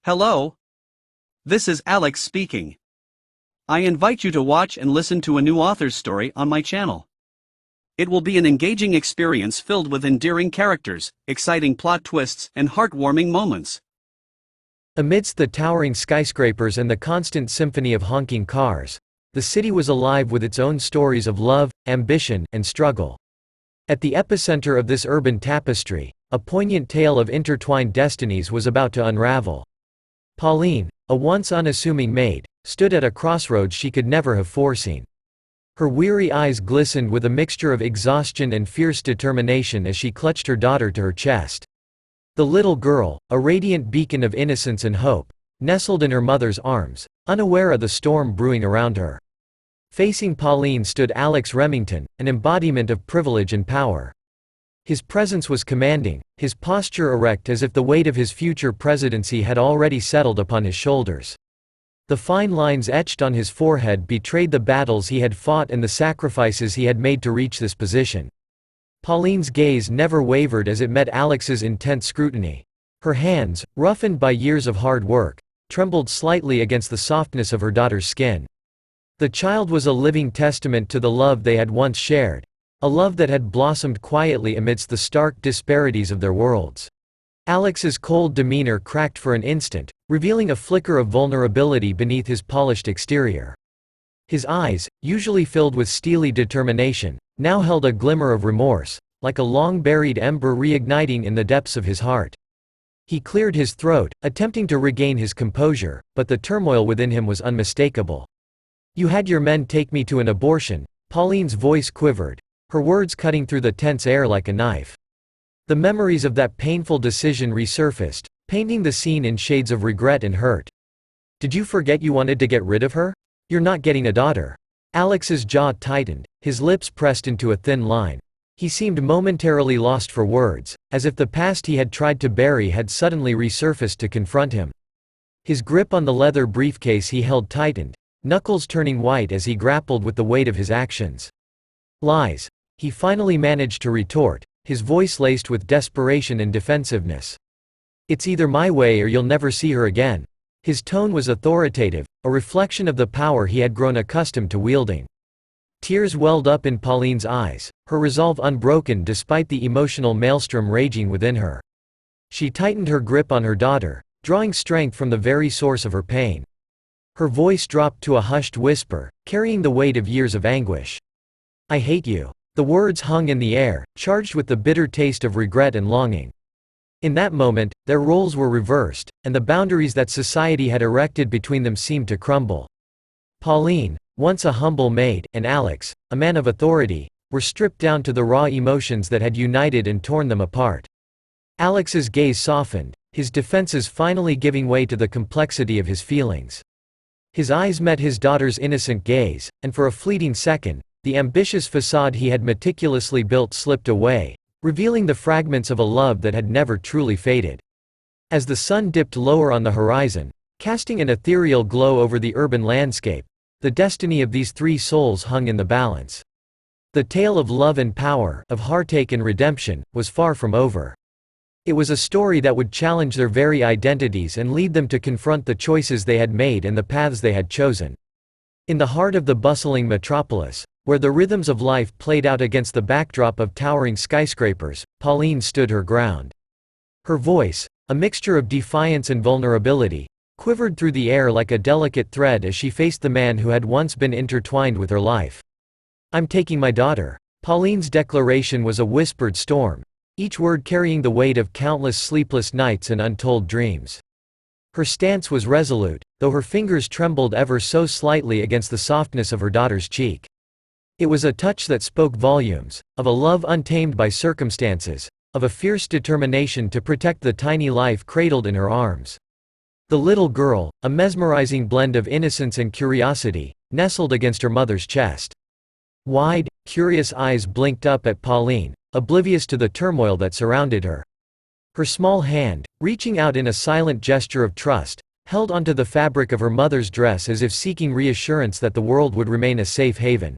Hello, this is Alex speaking. I invite you to watch and listen to a new author's story on my channel. It will be an engaging experience filled with endearing characters, exciting plot twists, and heartwarming moments. Amidst the towering skyscrapers and the constant symphony of honking cars, the city was alive with its own stories of love, ambition, and struggle. At the epicenter of this urban tapestry, a poignant tale of intertwined destinies was about to unravel. Pauline, a once unassuming maid, stood at a crossroads she could never have foreseen. Her weary eyes glistened with a mixture of exhaustion and fierce determination as she clutched her daughter to her chest. The little girl, a radiant beacon of innocence and hope, nestled in her mother's arms, unaware of the storm brewing around her. Facing Pauline stood Alex Remington, an embodiment of privilege and power. His presence was commanding, his posture erect as if the weight of his future presidency had already settled upon his shoulders. The fine lines etched on his forehead betrayed the battles he had fought and the sacrifices he had made to reach this position. Pauline's gaze never wavered as it met Alex's intense scrutiny. Her hands, roughened by years of hard work, trembled slightly against the softness of her daughter's skin. The child was a living testament to the love they had once shared, a love that had blossomed quietly amidst the stark disparities of their worlds. Alex's cold demeanor cracked for an instant, revealing a flicker of vulnerability beneath his polished exterior. His eyes, usually filled with steely determination, now held a glimmer of remorse, like a long-buried ember reigniting in the depths of his heart. He cleared his throat, attempting to regain his composure, but the turmoil within him was unmistakable. "You had your men take me to an abortion." Pauline's voice quivered, her words cutting through the tense air like a knife. The memories of that painful decision resurfaced, painting the scene in shades of regret and hurt. "Did you forget you wanted to get rid of her? You're not getting a daughter." Alex's jaw tightened, his lips pressed into a thin line. He seemed momentarily lost for words, as if the past he had tried to bury had suddenly resurfaced to confront him. His grip on the leather briefcase he held tightened, knuckles turning white as he grappled with the weight of his actions. "Lies," he finally managed to retort, his voice laced with desperation and defensiveness. "It's either my way or you'll never see her again." His tone was authoritative, a reflection of the power he had grown accustomed to wielding. Tears welled up in Pauline's eyes, her resolve unbroken despite the emotional maelstrom raging within her. She tightened her grip on her daughter, drawing strength from the very source of her pain. Her voice dropped to a hushed whisper, carrying the weight of years of anguish. "I hate you." The words hung in the air, charged with the bitter taste of regret and longing. In that moment, their roles were reversed, and the boundaries that society had erected between them seemed to crumble. Pauline, once a humble maid, and Alex, a man of authority, were stripped down to the raw emotions that had united and torn them apart. Alex's gaze softened, his defenses finally giving way to the complexity of his feelings. His eyes met his daughter's innocent gaze, and for a fleeting second, the ambitious facade he had meticulously built slipped away, revealing the fragments of a love that had never truly faded. As the sun dipped lower on the horizon, casting an ethereal glow over the urban landscape, the destiny of these three souls hung in the balance. The tale of love and power, of heartache and redemption, was far from over. It was a story that would challenge their very identities and lead them to confront the choices they had made and the paths they had chosen. In the heart of the bustling metropolis, where the rhythms of life played out against the backdrop of towering skyscrapers, Pauline stood her ground. Her voice, a mixture of defiance and vulnerability, quivered through the air like a delicate thread as she faced the man who had once been intertwined with her life. "I'm taking my daughter." Pauline's declaration was a whispered storm, each word carrying the weight of countless sleepless nights and untold dreams. Her stance was resolute, though her fingers trembled ever so slightly against the softness of her daughter's cheek. It was a touch that spoke volumes, of a love untamed by circumstances, of a fierce determination to protect the tiny life cradled in her arms. The little girl, a mesmerizing blend of innocence and curiosity, nestled against her mother's chest. Wide, curious eyes blinked up at Pauline, oblivious to the turmoil that surrounded her. Her small hand, reaching out in a silent gesture of trust, held onto the fabric of her mother's dress as if seeking reassurance that the world would remain a safe haven.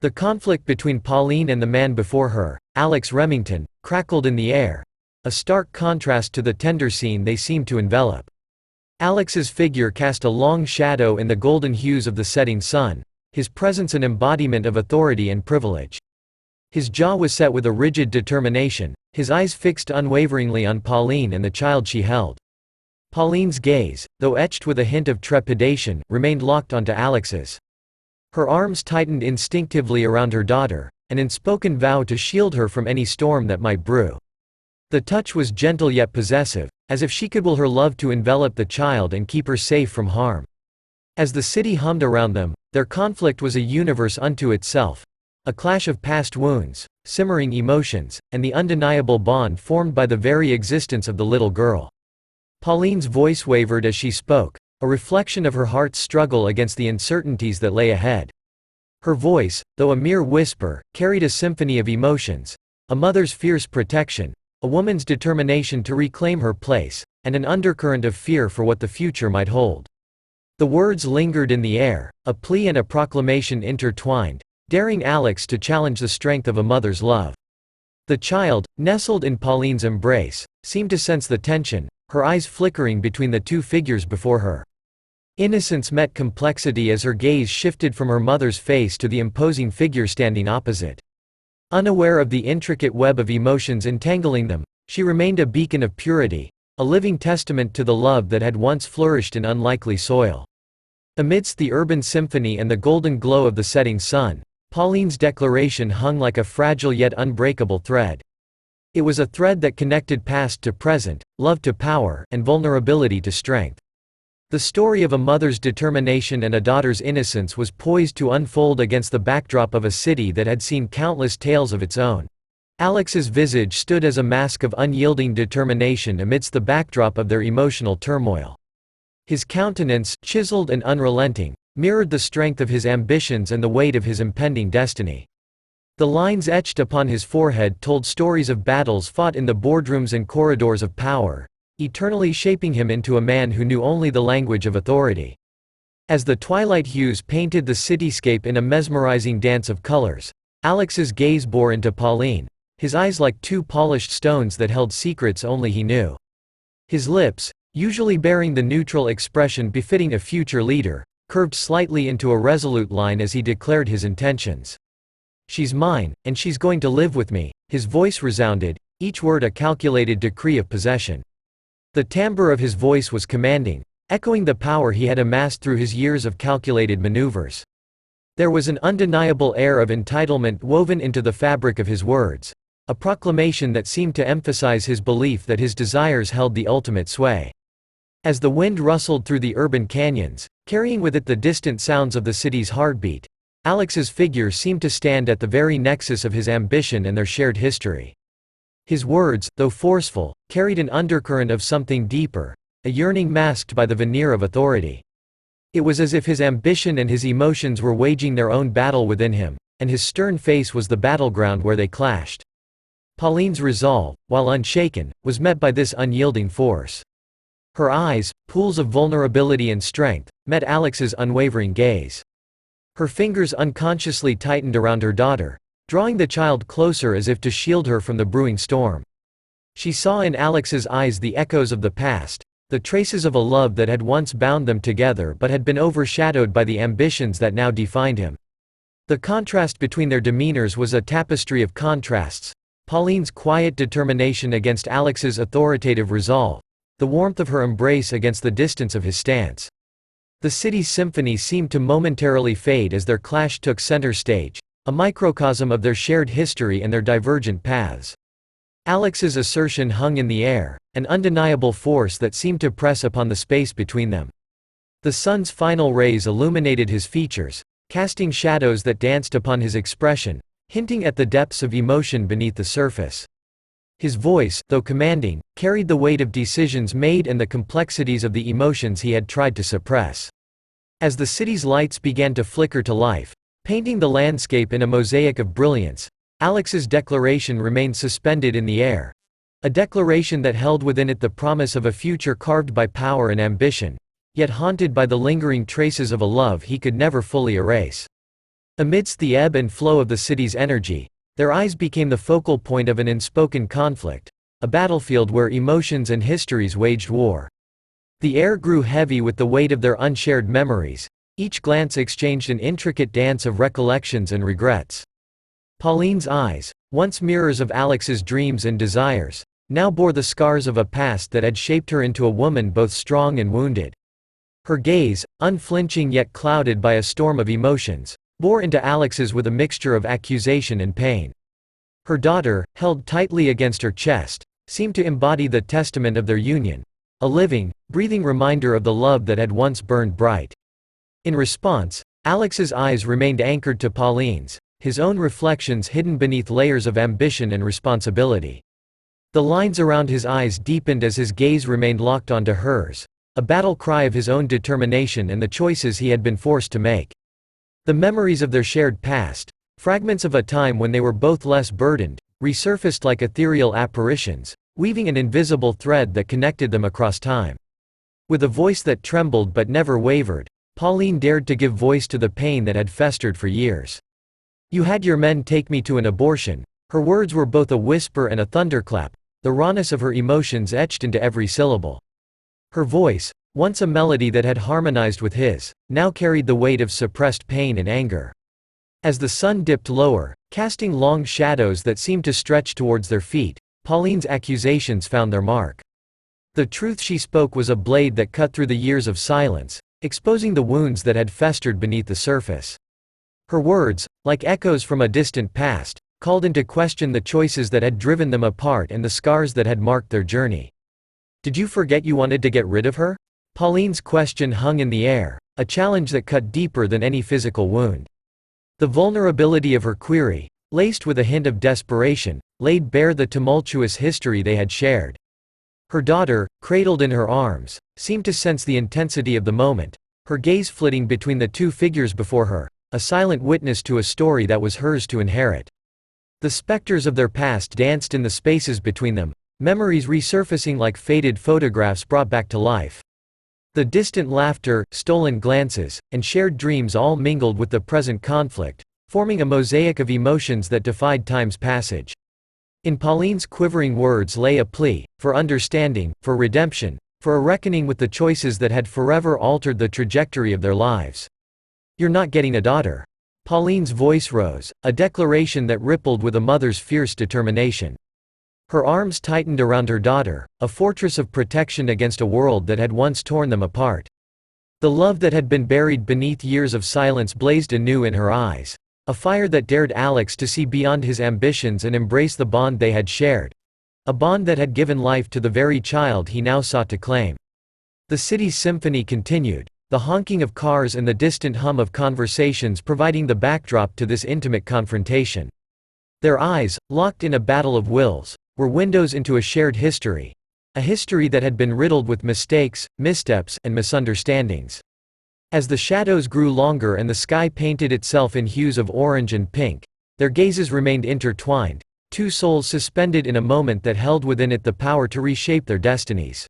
The conflict between Pauline and the man before her, Alex Remington, crackled in the air, a stark contrast to the tender scene they seemed to envelop. Alex's figure cast a long shadow in the golden hues of the setting sun, his presence an embodiment of authority and privilege. His jaw was set with a rigid determination, his eyes fixed unwaveringly on Pauline and the child she held. Pauline's gaze, though etched with a hint of trepidation, remained locked onto Alex's. Her arms tightened instinctively around her daughter, an unspoken vow to shield her from any storm that might brew. The touch was gentle yet possessive, as if she could will her love to envelop the child and keep her safe from harm. As the city hummed around them, their conflict was a universe unto itself, a clash of past wounds, simmering emotions, and the undeniable bond formed by the very existence of the little girl. Pauline's voice wavered as she spoke, a reflection of her heart's struggle against the uncertainties that lay ahead. Her voice, though a mere whisper, carried a symphony of emotions, a mother's fierce protection, a woman's determination to reclaim her place, and an undercurrent of fear for what the future might hold. The words lingered in the air, a plea and a proclamation intertwined, daring Alex to challenge the strength of a mother's love. The child, nestled in Pauline's embrace, seemed to sense the tension, her eyes flickering between the two figures before her. Innocence met complexity as her gaze shifted from her mother's face to the imposing figure standing opposite. Unaware of the intricate web of emotions entangling them, she remained a beacon of purity, a living testament to the love that had once flourished in unlikely soil. Amidst the urban symphony and the golden glow of the setting sun, Pauline's declaration hung like a fragile yet unbreakable thread. It was a thread that connected past to present, love to power, and vulnerability to strength. The story of a mother's determination and a daughter's innocence was poised to unfold against the backdrop of a city that had seen countless tales of its own. Alex's visage stood as a mask of unyielding determination amidst the backdrop of their emotional turmoil. His countenance, chiseled and unrelenting, mirrored the strength of his ambitions and the weight of his impending destiny. The lines etched upon his forehead told stories of battles fought in the boardrooms and corridors of power, eternally shaping him into a man who knew only the language of authority. As the twilight hues painted the cityscape in a mesmerizing dance of colors, Alex's gaze bore into Pauline, his eyes like two polished stones that held secrets only he knew. His lips, usually bearing the neutral expression befitting a future leader, curved slightly into a resolute line as he declared his intentions. "She's mine, and she's going to live with me," his voice resounded, each word a calculated decree of possession. The timbre of his voice was commanding, echoing the power he had amassed through his years of calculated maneuvers. There was an undeniable air of entitlement woven into the fabric of his words, a proclamation that seemed to emphasize his belief that his desires held the ultimate sway. As the wind rustled through the urban canyons, carrying with it the distant sounds of the city's heartbeat, Alex's figure seemed to stand at the very nexus of his ambition and their shared history. His words, though forceful, carried an undercurrent of something deeper, a yearning masked by the veneer of authority. It was as if his ambition and his emotions were waging their own battle within him, and his stern face was the battleground where they clashed. Pauline's resolve, while unshaken, was met by this unyielding force. Her eyes, pools of vulnerability and strength, met Alex's unwavering gaze. Her fingers unconsciously tightened around her daughter, drawing the child closer as if to shield her from the brewing storm. She saw in Alex's eyes the echoes of the past, the traces of a love that had once bound them together but had been overshadowed by the ambitions that now defined him. The contrast between their demeanors was a tapestry of contrasts: Pauline's quiet determination against Alex's authoritative resolve, the warmth of her embrace against the distance of his stance. The city's symphony seemed to momentarily fade as their clash took center stage, a microcosm of their shared history and their divergent paths. Alex's assertion hung in the air, an undeniable force that seemed to press upon the space between them. The sun's final rays illuminated his features, casting shadows that danced upon his expression, hinting at the depths of emotion beneath the surface. His voice, though commanding, carried the weight of decisions made and the complexities of the emotions he had tried to suppress. As the city's lights began to flicker to life, painting the landscape in a mosaic of brilliance, Alex's declaration remained suspended in the air, a declaration that held within it the promise of a future carved by power and ambition, yet haunted by the lingering traces of a love he could never fully erase. Amidst the ebb and flow of the city's energy, their eyes became the focal point of an unspoken conflict, a battlefield where emotions and histories waged war. The air grew heavy with the weight of their unshared memories. Each glance exchanged an intricate dance of recollections and regrets. Pauline's eyes, once mirrors of Alex's dreams and desires, now bore the scars of a past that had shaped her into a woman both strong and wounded. Her gaze, unflinching yet clouded by a storm of emotions, bore into Alex's with a mixture of accusation and pain. Her daughter, held tightly against her chest, seemed to embody the testament of their union, a living, breathing reminder of the love that had once burned bright. In response, Alex's eyes remained anchored to Pauline's, his own reflections hidden beneath layers of ambition and responsibility. The lines around his eyes deepened as his gaze remained locked onto hers, a battle cry of his own determination and the choices he had been forced to make. The memories of their shared past, fragments of a time when they were both less burdened, resurfaced like ethereal apparitions, weaving an invisible thread that connected them across time. With a voice that trembled but never wavered, Pauline dared to give voice to the pain that had festered for years. "You had your men take me to an abortion." Her words were both a whisper and a thunderclap, the rawness of her emotions etched into every syllable. Her voice, once a melody that had harmonized with his, now carried the weight of suppressed pain and anger. As the sun dipped lower, casting long shadows that seemed to stretch towards their feet, Pauline's accusations found their mark. The truth she spoke was a blade that cut through the years of silence, exposing the wounds that had festered beneath the surface. Her words, like echoes from a distant past, called into question the choices that had driven them apart and the scars that had marked their journey. "Did you forget you wanted to get rid of her?" Pauline's question hung in the air, a challenge that cut deeper than any physical wound. The vulnerability of her query, laced with a hint of desperation, laid bare the tumultuous history they had shared. Her daughter, cradled in her arms, seemed to sense the intensity of the moment, her gaze flitting between the two figures before her, a silent witness to a story that was hers to inherit. The specters of their past danced in the spaces between them, memories resurfacing like faded photographs brought back to life. The distant laughter, stolen glances, and shared dreams all mingled with the present conflict, forming a mosaic of emotions that defied time's passage. In Pauline's quivering words lay a plea, for understanding, for redemption, for a reckoning with the choices that had forever altered the trajectory of their lives. "You're not getting a daughter." Pauline's voice rose, a declaration that rippled with a mother's fierce determination. Her arms tightened around her daughter, a fortress of protection against a world that had once torn them apart. The love that had been buried beneath years of silence blazed anew in her eyes, a fire that dared Alex to see beyond his ambitions and embrace the bond they had shared. A bond that had given life to the very child he now sought to claim. The city's symphony continued, the honking of cars and the distant hum of conversations providing the backdrop to this intimate confrontation. Their eyes, locked in a battle of wills, were windows into a shared history. A history that had been riddled with mistakes, missteps, and misunderstandings. As the shadows grew longer and the sky painted itself in hues of orange and pink, their gazes remained intertwined, two souls suspended in a moment that held within it the power to reshape their destinies.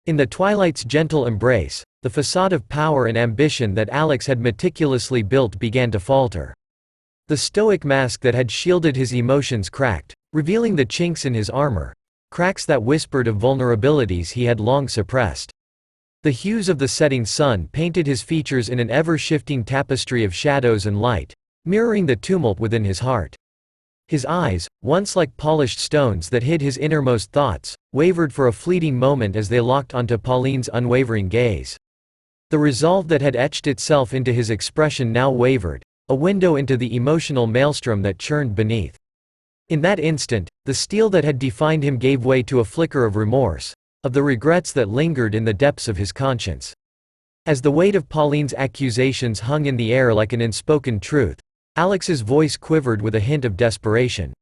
In the twilight's gentle embrace, the facade of power and ambition that Alex had meticulously built began to falter. The stoic mask that had shielded his emotions cracked, revealing the chinks in his armor, cracks that whispered of vulnerabilities he had long suppressed. The hues of the setting sun painted his features in an ever-shifting tapestry of shadows and light, mirroring the tumult within his heart. His eyes, once like polished stones that hid his innermost thoughts, wavered for a fleeting moment as they locked onto Pauline's unwavering gaze. The resolve that had etched itself into his expression now wavered, a window into the emotional maelstrom that churned beneath. In that instant, the steel that had defined him gave way to a flicker of remorse, of the regrets that lingered in the depths of his conscience. As the weight of Pauline's accusations hung in the air like an unspoken truth, Alex's voice quivered with a hint of desperation.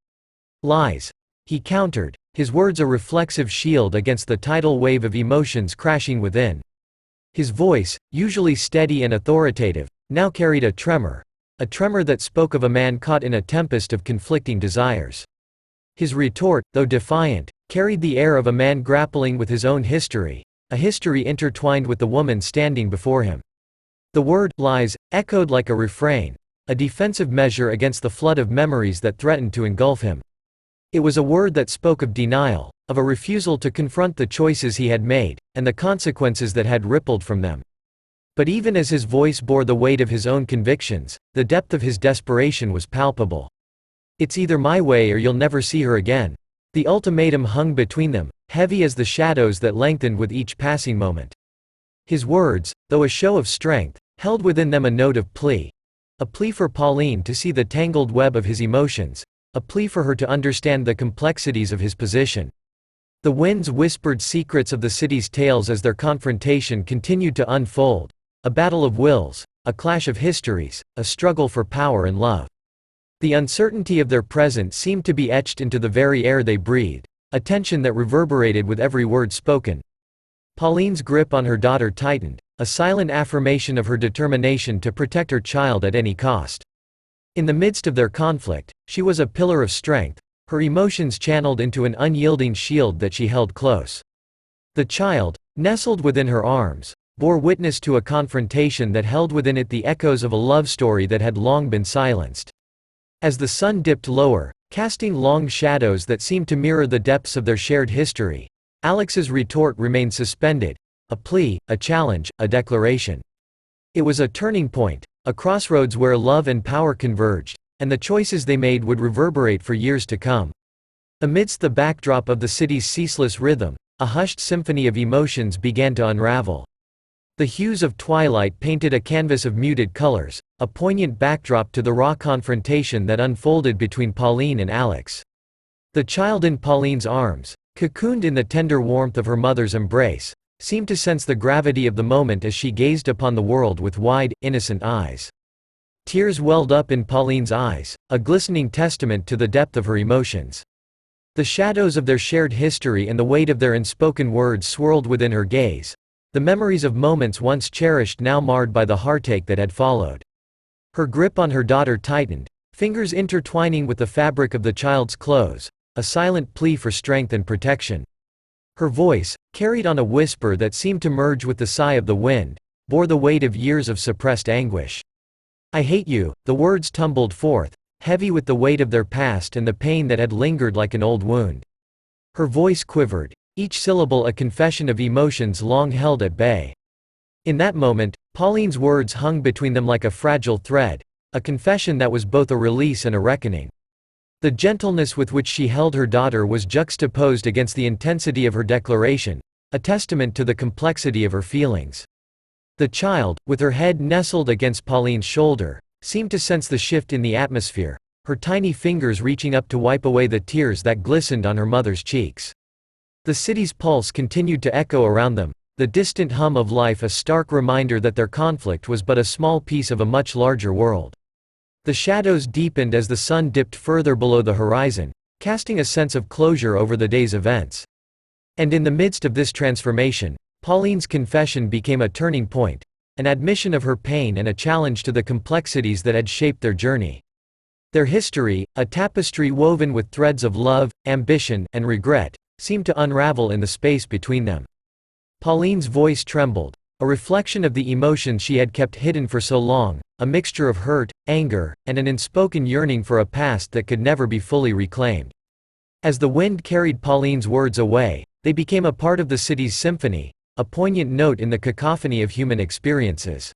"Lies," he countered, his words a reflexive shield against the tidal wave of emotions crashing within. His voice, usually steady and authoritative, now carried a tremor that spoke of a man caught in a tempest of conflicting desires. His retort, though defiant, carried the air of a man grappling with his own history, a history intertwined with the woman standing before him. The word "lies" echoed like a refrain, a defensive measure against the flood of memories that threatened to engulf him. It was a word that spoke of denial, of a refusal to confront the choices he had made, and the consequences that had rippled from them. But even as his voice bore the weight of his own convictions, the depth of his desperation was palpable. "It's either my way or you'll never see her again." The ultimatum hung between them, heavy as the shadows that lengthened with each passing moment. His words, though a show of strength, held within them a note of plea. A plea for Pauline to see the tangled web of his emotions, a plea for her to understand the complexities of his position. The winds whispered secrets of the city's tales as their confrontation continued to unfold, a battle of wills, a clash of histories, a struggle for power and love. The uncertainty of their presence seemed to be etched into the very air they breathed, a tension that reverberated with every word spoken. Pauline's grip on her daughter tightened, a silent affirmation of her determination to protect her child at any cost. In the midst of their conflict, she was a pillar of strength, her emotions channeled into an unyielding shield that she held close. The child, nestled within her arms, bore witness to a confrontation that held within it the echoes of a love story that had long been silenced. As the sun dipped lower, casting long shadows that seemed to mirror the depths of their shared history, Alex's retort remained suspended, a plea, a challenge, a declaration. It was a turning point, a crossroads where love and power converged, and the choices they made would reverberate for years to come. Amidst the backdrop of the city's ceaseless rhythm, a hushed symphony of emotions began to unravel. The hues of twilight painted a canvas of muted colors, a poignant backdrop to the raw confrontation that unfolded between Pauline and Alex. The child in Pauline's arms, cocooned in the tender warmth of her mother's embrace, seemed to sense the gravity of the moment as she gazed upon the world with wide, innocent eyes. Tears welled up in Pauline's eyes, a glistening testament to the depth of her emotions. The shadows of their shared history and the weight of their unspoken words swirled within her gaze, the memories of moments once cherished now marred by the heartache that had followed. Her grip on her daughter tightened, fingers intertwining with the fabric of the child's clothes, a silent plea for strength and protection. Her voice, carried on a whisper that seemed to merge with the sigh of the wind, bore the weight of years of suppressed anguish. "I hate you," the words tumbled forth, heavy with the weight of their past and the pain that had lingered like an old wound. Her voice quivered, each syllable a confession of emotions long held at bay. In that moment, Pauline's words hung between them like a fragile thread, a confession that was both a release and a reckoning. The gentleness with which she held her daughter was juxtaposed against the intensity of her declaration, a testament to the complexity of her feelings. The child, with her head nestled against Pauline's shoulder, seemed to sense the shift in the atmosphere, her tiny fingers reaching up to wipe away the tears that glistened on her mother's cheeks. The city's pulse continued to echo around them, the distant hum of life a stark reminder that their conflict was but a small piece of a much larger world. The shadows deepened as the sun dipped further below the horizon, casting a sense of closure over the day's events. And in the midst of this transformation, Pauline's confession became a turning point, an admission of her pain and a challenge to the complexities that had shaped their journey. Their history, a tapestry woven with threads of love, ambition, and regret, seemed to unravel in the space between them. Pauline's voice trembled, a reflection of the emotions she had kept hidden for so long, a mixture of hurt, anger, and an unspoken yearning for a past that could never be fully reclaimed. As the wind carried Pauline's words away, they became a part of the city's symphony, a poignant note in the cacophony of human experiences.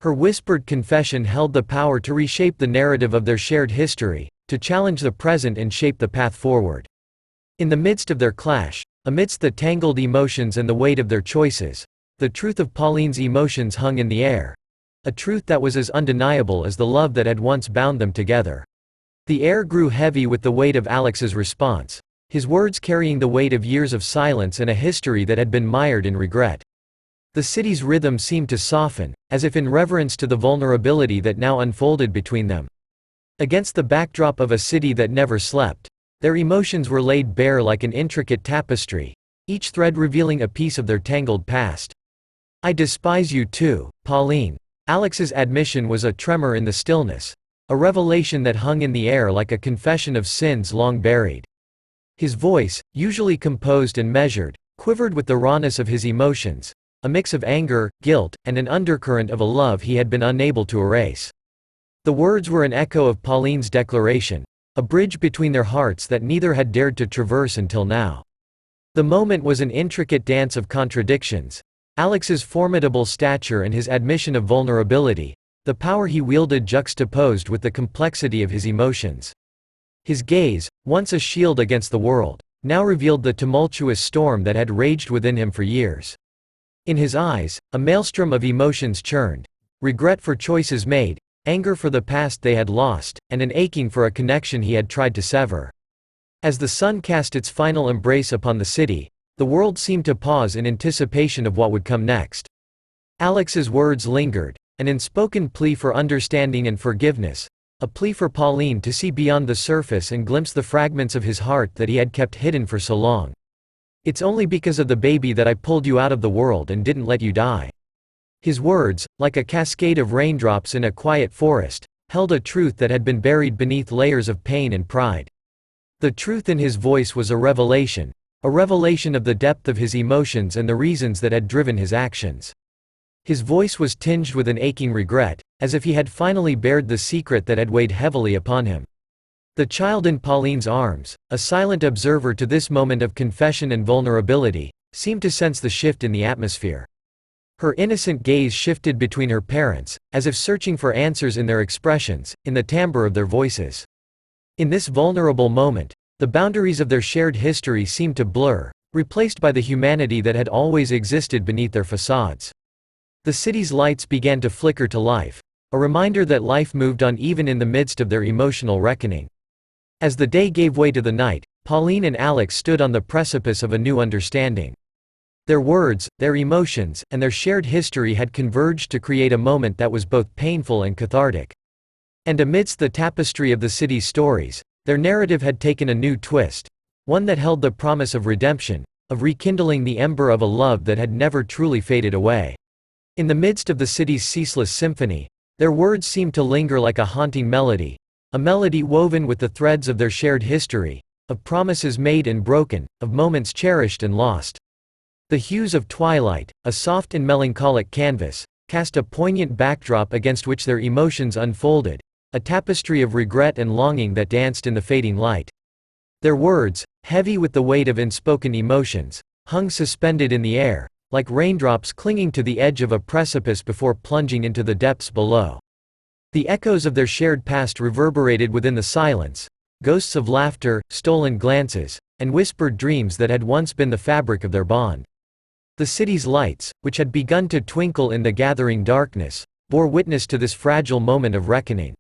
Her whispered confession held the power to reshape the narrative of their shared history, to challenge the present and shape the path forward. In the midst of their clash, amidst the tangled emotions and the weight of their choices, the truth of Pauline's emotions hung in the air, a truth that was as undeniable as the love that had once bound them together. The air grew heavy with the weight of Alex's response, his words carrying the weight of years of silence and a history that had been mired in regret. The city's rhythm seemed to soften, as if in reverence to the vulnerability that now unfolded between them. Against the backdrop of a city that never slept, their emotions were laid bare like an intricate tapestry, each thread revealing a piece of their tangled past. "I despise you too, Pauline." Alex's admission was a tremor in the stillness, a revelation that hung in the air like a confession of sins long buried. His voice, usually composed and measured, quivered with the rawness of his emotions, a mix of anger, guilt, and an undercurrent of a love he had been unable to erase. The words were an echo of Pauline's declaration, a bridge between their hearts that neither had dared to traverse until now. The moment was an intricate dance of contradictions. Alex's formidable stature and his admission of vulnerability, the power he wielded juxtaposed with the complexity of his emotions. His gaze, once a shield against the world, now revealed the tumultuous storm that had raged within him for years. In his eyes, a maelstrom of emotions churned: regret for choices made, anger for the past they had lost, and an aching for a connection he had tried to sever. As the sun cast its final embrace upon the city, the world seemed to pause in anticipation of what would come next. Alex's words lingered, an unspoken plea for understanding and forgiveness, a plea for Pauline to see beyond the surface and glimpse the fragments of his heart that he had kept hidden for so long. "It's only because of the baby that I pulled you out of the world and didn't let you die." His words, like a cascade of raindrops in a quiet forest, held a truth that had been buried beneath layers of pain and pride. The truth in his voice was a revelation of the depth of his emotions and the reasons that had driven his actions. His voice was tinged with an aching regret, as if he had finally bared the secret that had weighed heavily upon him. The child in Pauline's arms, a silent observer to this moment of confession and vulnerability, seemed to sense the shift in the atmosphere. Her innocent gaze shifted between her parents, as if searching for answers in their expressions, in the timbre of their voices. In this vulnerable moment, the boundaries of their shared history seemed to blur, replaced by the humanity that had always existed beneath their facades. The city's lights began to flicker to life, a reminder that life moved on even in the midst of their emotional reckoning. As the day gave way to the night, Pauline and Alex stood on the precipice of a new understanding. Their words, their emotions, and their shared history had converged to create a moment that was both painful and cathartic. And amidst the tapestry of the city's stories, their narrative had taken a new twist, one that held the promise of redemption, of rekindling the ember of a love that had never truly faded away. In the midst of the city's ceaseless symphony, their words seemed to linger like a haunting melody, a melody woven with the threads of their shared history, of promises made and broken, of moments cherished and lost. The hues of twilight, a soft and melancholic canvas, cast a poignant backdrop against which their emotions unfolded, a tapestry of regret and longing that danced in the fading light. Their words, heavy with the weight of unspoken emotions, hung suspended in the air, like raindrops clinging to the edge of a precipice before plunging into the depths below. The echoes of their shared past reverberated within the silence, ghosts of laughter, stolen glances, and whispered dreams that had once been the fabric of their bond. The city's lights, which had begun to twinkle in the gathering darkness, bore witness to this fragile moment of reckoning.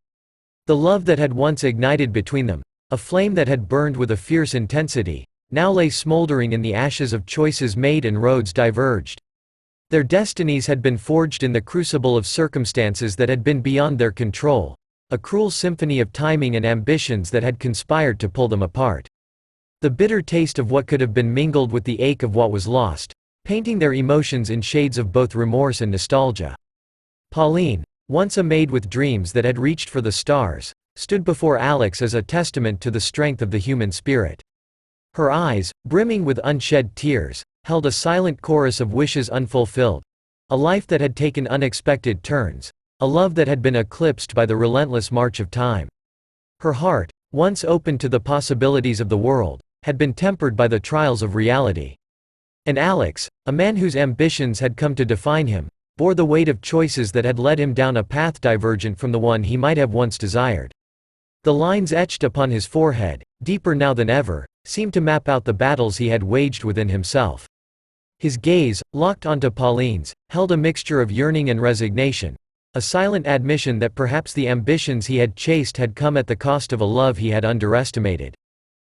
The love that had once ignited between them, a flame that had burned with a fierce intensity, now lay smoldering in the ashes of choices made and roads diverged. Their destinies had been forged in the crucible of circumstances that had been beyond their control, a cruel symphony of timing and ambitions that had conspired to pull them apart. The bitter taste of what could have been mingled with the ache of what was lost, painting their emotions in shades of both remorse and nostalgia. Pauline, once a maid with dreams that had reached for the stars, stood before Alex as a testament to the strength of the human spirit. Her eyes, brimming with unshed tears, held a silent chorus of wishes unfulfilled, a life that had taken unexpected turns, a love that had been eclipsed by the relentless march of time. Her heart, once open to the possibilities of the world, had been tempered by the trials of reality. And Alex, a man whose ambitions had come to define him, bore the weight of choices that had led him down a path divergent from the one he might have once desired. The lines etched upon his forehead, deeper now than ever, seemed to map out the battles he had waged within himself. His gaze, locked onto Pauline's, held a mixture of yearning and resignation, a silent admission that perhaps the ambitions he had chased had come at the cost of a love he had underestimated.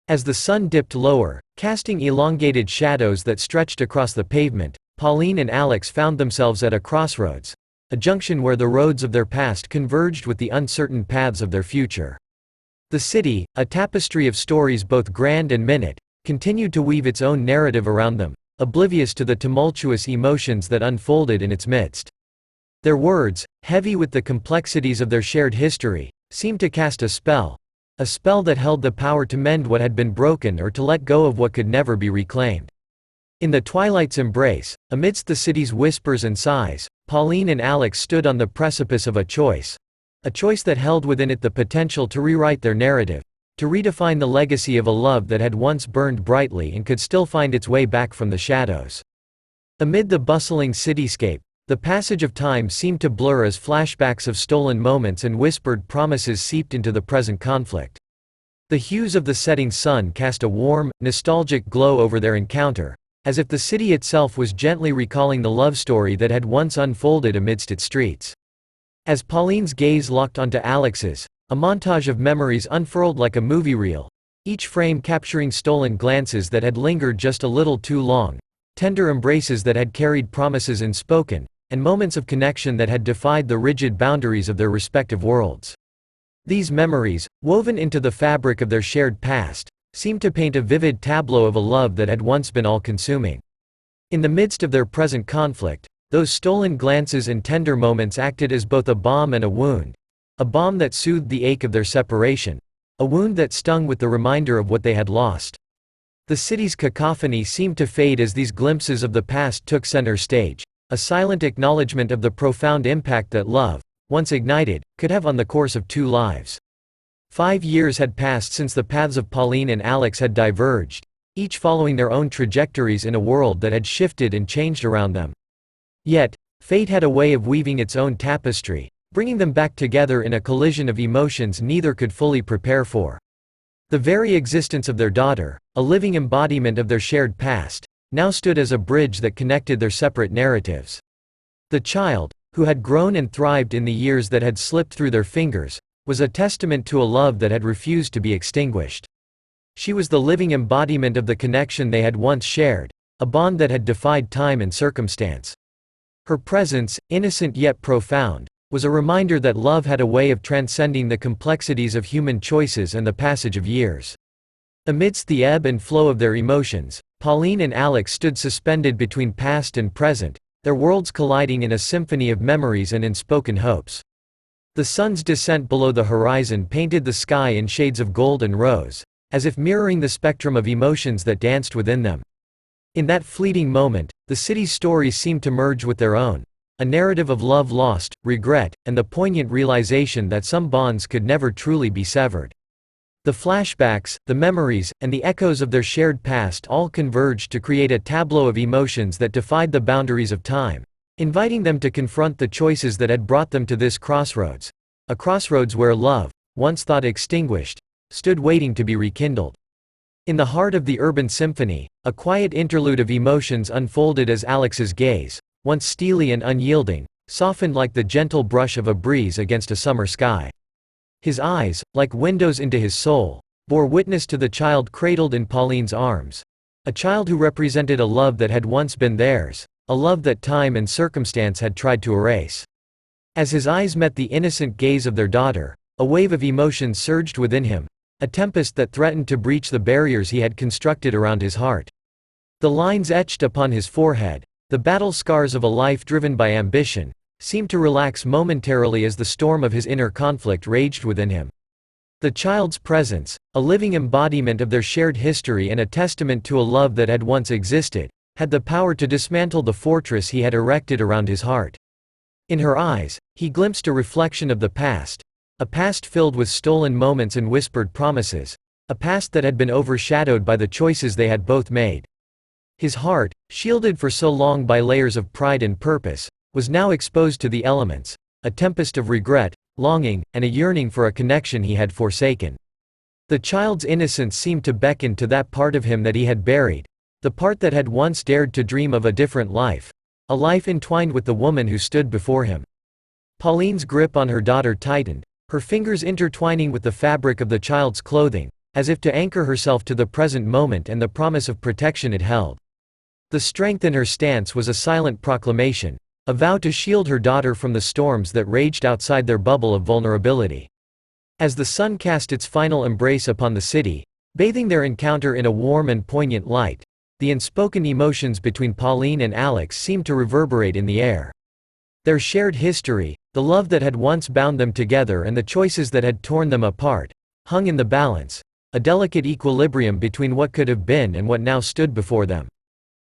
As the sun dipped lower, casting elongated shadows that stretched across the pavement, Pauline and Alex found themselves at a crossroads, a junction where the roads of their past converged with the uncertain paths of their future. The city, a tapestry of stories both grand and minute, continued to weave its own narrative around them, oblivious to the tumultuous emotions that unfolded in its midst. Their words, heavy with the complexities of their shared history, seemed to cast a spell that held the power to mend what had been broken or to let go of what could never be reclaimed. In the twilight's embrace, amidst the city's whispers and sighs, Pauline and Alex stood on the precipice of a choice that held within it the potential to rewrite their narrative, to redefine the legacy of a love that had once burned brightly and could still find its way back from the shadows. Amid the bustling cityscape, the passage of time seemed to blur as flashbacks of stolen moments and whispered promises seeped into the present conflict. The hues of the setting sun cast a warm, nostalgic glow over their encounter, as if the city itself was gently recalling the love story that had once unfolded amidst its streets. As Pauline's gaze locked onto Alex's, a montage of memories unfurled like a movie reel, each frame capturing stolen glances that had lingered just a little too long, tender embraces that had carried promises unspoken, and moments of connection that had defied the rigid boundaries of their respective worlds. These memories, woven into the fabric of their shared past, seemed to paint a vivid tableau of a love that had once been all-consuming. In the midst of their present conflict, those stolen glances and tender moments acted as both a balm and a wound, a balm that soothed the ache of their separation, a wound that stung with the reminder of what they had lost. The city's cacophony seemed to fade as these glimpses of the past took center stage, a silent acknowledgement of the profound impact that love, once ignited, could have on the course of two lives. 5 years had passed since the paths of Pauline and Alex had diverged, each following their own trajectories in a world that had shifted and changed around them. Yet, fate had a way of weaving its own tapestry, bringing them back together in a collision of emotions neither could fully prepare for. The very existence of their daughter, a living embodiment of their shared past, now stood as a bridge that connected their separate narratives. The child, who had grown and thrived in the years that had slipped through their fingers, was a testament to a love that had refused to be extinguished. She was the living embodiment of the connection they had once shared, a bond that had defied time and circumstance. Her presence, innocent yet profound, was a reminder that love had a way of transcending the complexities of human choices and the passage of years. Amidst the ebb and flow of their emotions, Pauline and Alex stood suspended between past and present, their worlds colliding in a symphony of memories and unspoken hopes. The sun's descent below the horizon painted the sky in shades of gold and rose, as if mirroring the spectrum of emotions that danced within them. In that fleeting moment, the city's stories seemed to merge with their own, a narrative of love lost, regret, and the poignant realization that some bonds could never truly be severed. The flashbacks, the memories, and the echoes of their shared past all converged to create a tableau of emotions that defied the boundaries of time, inviting them to confront the choices that had brought them to this crossroads, a crossroads where love, once thought extinguished, stood waiting to be rekindled. In the heart of the urban symphony, a quiet interlude of emotions unfolded as Alex's gaze, once steely and unyielding, softened like the gentle brush of a breeze against a summer sky. His eyes, like windows into his soul, bore witness to the child cradled in Pauline's arms, a child who represented a love that had once been theirs, a love that time and circumstance had tried to erase. As his eyes met the innocent gaze of their daughter, a wave of emotion surged within him, a tempest that threatened to breach the barriers he had constructed around his heart. The lines etched upon his forehead, the battle scars of a life driven by ambition, seemed to relax momentarily as the storm of his inner conflict raged within him. The child's presence, a living embodiment of their shared history and a testament to a love that had once existed, had the power to dismantle the fortress he had erected around his heart. In her eyes, he glimpsed a reflection of the past, a past filled with stolen moments and whispered promises, a past that had been overshadowed by the choices they had both made. His heart, shielded for so long by layers of pride and purpose, was now exposed to the elements, a tempest of regret, longing, and a yearning for a connection he had forsaken. The child's innocence seemed to beckon to that part of him that he had buried, the part that had once dared to dream of a different life, a life entwined with the woman who stood before him. Pauline's grip on her daughter tightened, her fingers intertwining with the fabric of the child's clothing, as if to anchor herself to the present moment and the promise of protection it held. The strength in her stance was a silent proclamation, a vow to shield her daughter from the storms that raged outside their bubble of vulnerability. As the sun cast its final embrace upon the city, bathing their encounter in a warm and poignant light, the unspoken emotions between Pauline and Alex seemed to reverberate in the air. Their shared history, the love that had once bound them together and the choices that had torn them apart, hung in the balance, a delicate equilibrium between what could have been and what now stood before them.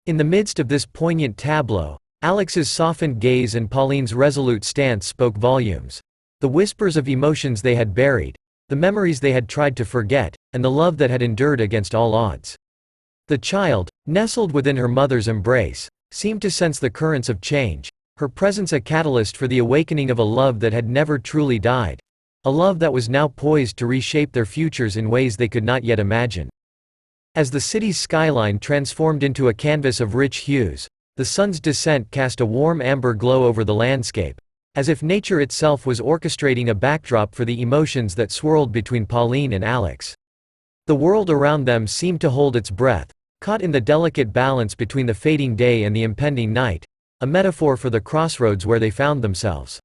In the midst of this poignant tableau, Alex's softened gaze and Pauline's resolute stance spoke volumes. The whispers of emotions they had buried, the memories they had tried to forget, and the love that had endured against all odds. The child, nestled within her mother's embrace, seemed to sense the currents of change, her presence a catalyst for the awakening of a love that had never truly died, a love that was now poised to reshape their futures in ways they could not yet imagine. As the city's skyline transformed into a canvas of rich hues, the sun's descent cast a warm amber glow over the landscape, as if nature itself was orchestrating a backdrop for the emotions that swirled between Pauline and Alex. The world around them seemed to hold its breath, caught in the delicate balance between the fading day and the impending night, a metaphor for the crossroads where they found themselves.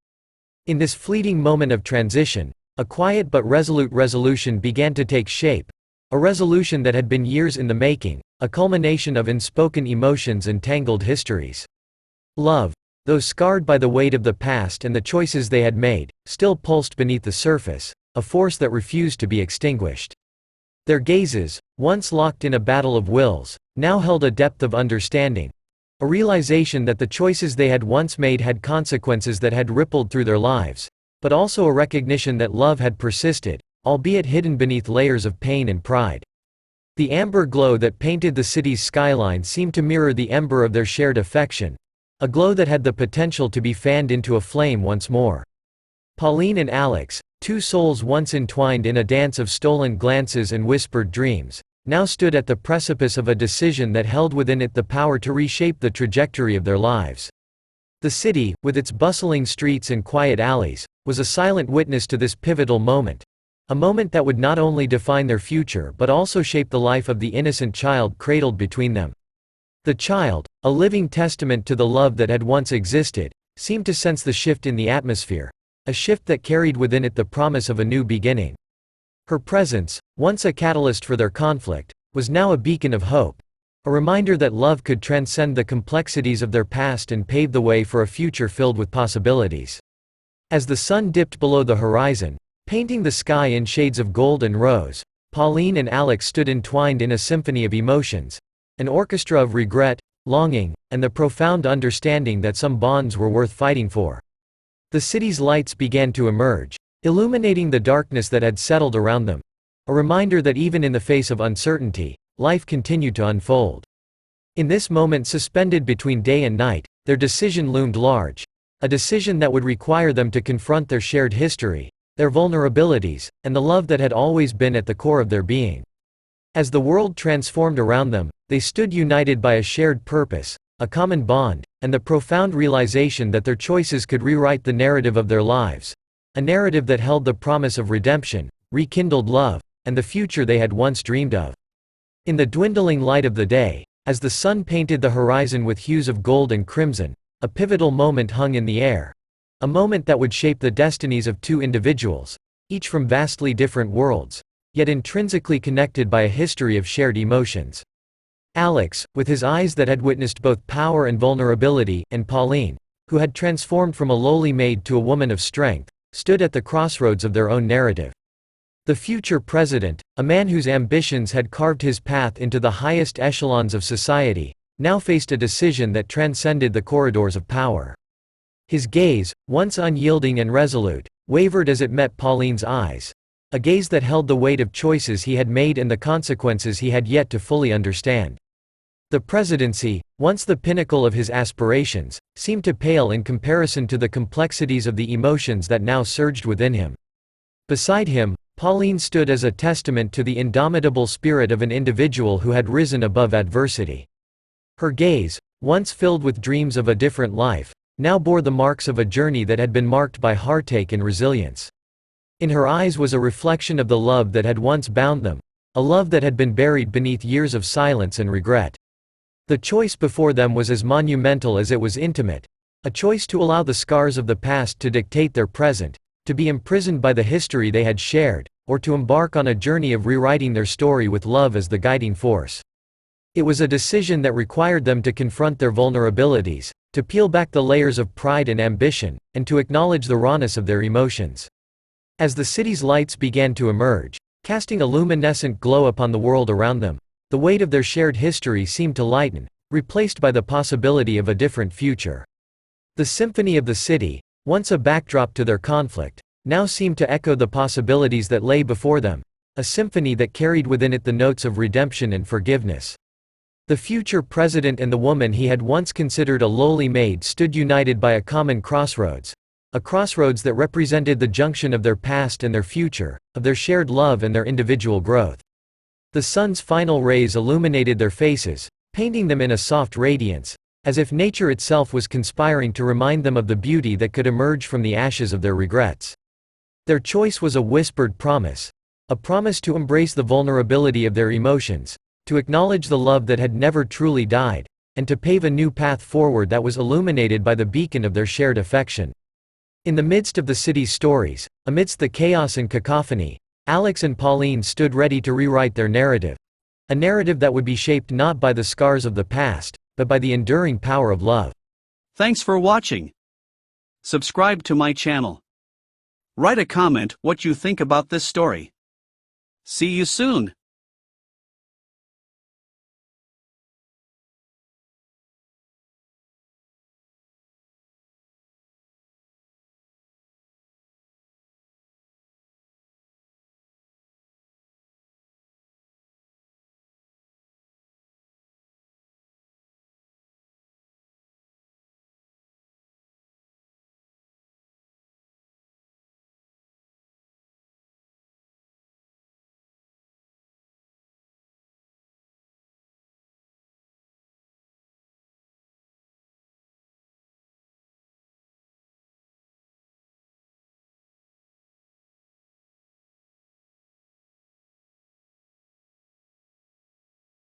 In this fleeting moment of transition, a quiet but resolute resolution began to take shape, a resolution that had been years in the making, a culmination of unspoken emotions and tangled histories. Love, though scarred by the weight of the past and the choices they had made, still pulsed beneath the surface, a force that refused to be extinguished. Their gazes, once locked in a battle of wills, now held a depth of understanding, a realization that the choices they had once made had consequences that had rippled through their lives, but also a recognition that love had persisted, albeit hidden beneath layers of pain and pride. The amber glow that painted the city's skyline seemed to mirror the ember of their shared affection, a glow that had the potential to be fanned into a flame once more. Pauline and Alex, two souls once entwined in a dance of stolen glances and whispered dreams, now stood at the precipice of a decision that held within it the power to reshape the trajectory of their lives. The city, with its bustling streets and quiet alleys, was a silent witness to this pivotal moment, a moment that would not only define their future but also shape the life of the innocent child cradled between them. The child, a living testament to the love that had once existed, seemed to sense the shift in the atmosphere, a shift that carried within it the promise of a new beginning. Her presence, once a catalyst for their conflict, was now a beacon of hope, a reminder that love could transcend the complexities of their past and pave the way for a future filled with possibilities. As the sun dipped below the horizon, painting the sky in shades of gold and rose, Pauline and Alex stood entwined in a symphony of emotions, an orchestra of regret, longing, and the profound understanding that some bonds were worth fighting for. The city's lights began to emerge, illuminating the darkness that had settled around them, a reminder that even in the face of uncertainty, life continued to unfold. In this moment suspended between day and night, their decision loomed large, a decision that would require them to confront their shared history, their vulnerabilities, and the love that had always been at the core of their being. As the world transformed around them, they stood united by a shared purpose, a common bond, and the profound realization that their choices could rewrite the narrative of their lives, a narrative that held the promise of redemption, rekindled love, and the future they had once dreamed of. In the dwindling light of the day, as the sun painted the horizon with hues of gold and crimson, a pivotal moment hung in the air, a moment that would shape the destinies of two individuals, each from vastly different worlds, yet intrinsically connected by a history of shared emotions. Alex, with his eyes that had witnessed both power and vulnerability, and Pauline, who had transformed from a lowly maid to a woman of strength, stood at the crossroads of their own narrative. The future president, a man whose ambitions had carved his path into the highest echelons of society, now faced a decision that transcended the corridors of power. His gaze, once unyielding and resolute, wavered as it met Pauline's eyes, a gaze that held the weight of choices he had made and the consequences he had yet to fully understand. The presidency, once the pinnacle of his aspirations, seemed to pale in comparison to the complexities of the emotions that now surged within him. Beside him, Pauline stood as a testament to the indomitable spirit of an individual who had risen above adversity. Her gaze, once filled with dreams of a different life, now bore the marks of a journey that had been marked by heartache and resilience. In her eyes was a reflection of the love that had once bound them, a love that had been buried beneath years of silence and regret. The choice before them was as monumental as it was intimate, a choice to allow the scars of the past to dictate their present, to be imprisoned by the history they had shared, or to embark on a journey of rewriting their story with love as the guiding force. It was a decision that required them to confront their vulnerabilities, to peel back the layers of pride and ambition, and to acknowledge the rawness of their emotions. As the city's lights began to emerge, casting a luminescent glow upon the world around them, the weight of their shared history seemed to lighten, replaced by the possibility of a different future. The symphony of the city, once a backdrop to their conflict, now seemed to echo the possibilities that lay before them, a symphony that carried within it the notes of redemption and forgiveness. The future president and the woman he had once considered a lowly maid stood united by a common crossroads, a crossroads that represented the junction of their past and their future, of their shared love and their individual growth. The sun's final rays illuminated their faces, painting them in a soft radiance, as if nature itself was conspiring to remind them of the beauty that could emerge from the ashes of their regrets. Their choice was a whispered promise, a promise to embrace the vulnerability of their emotions, to acknowledge the love that had never truly died, and to pave a new path forward that was illuminated by the beacon of their shared affection. In the midst of the city's stories, amidst the chaos and cacophony, Alex and Pauline stood ready to rewrite their narrative. A narrative that would be shaped not by the scars of the past, but by the enduring power of love. Thanks for watching. Subscribe to my channel. Write a comment what you think about this story. See you soon.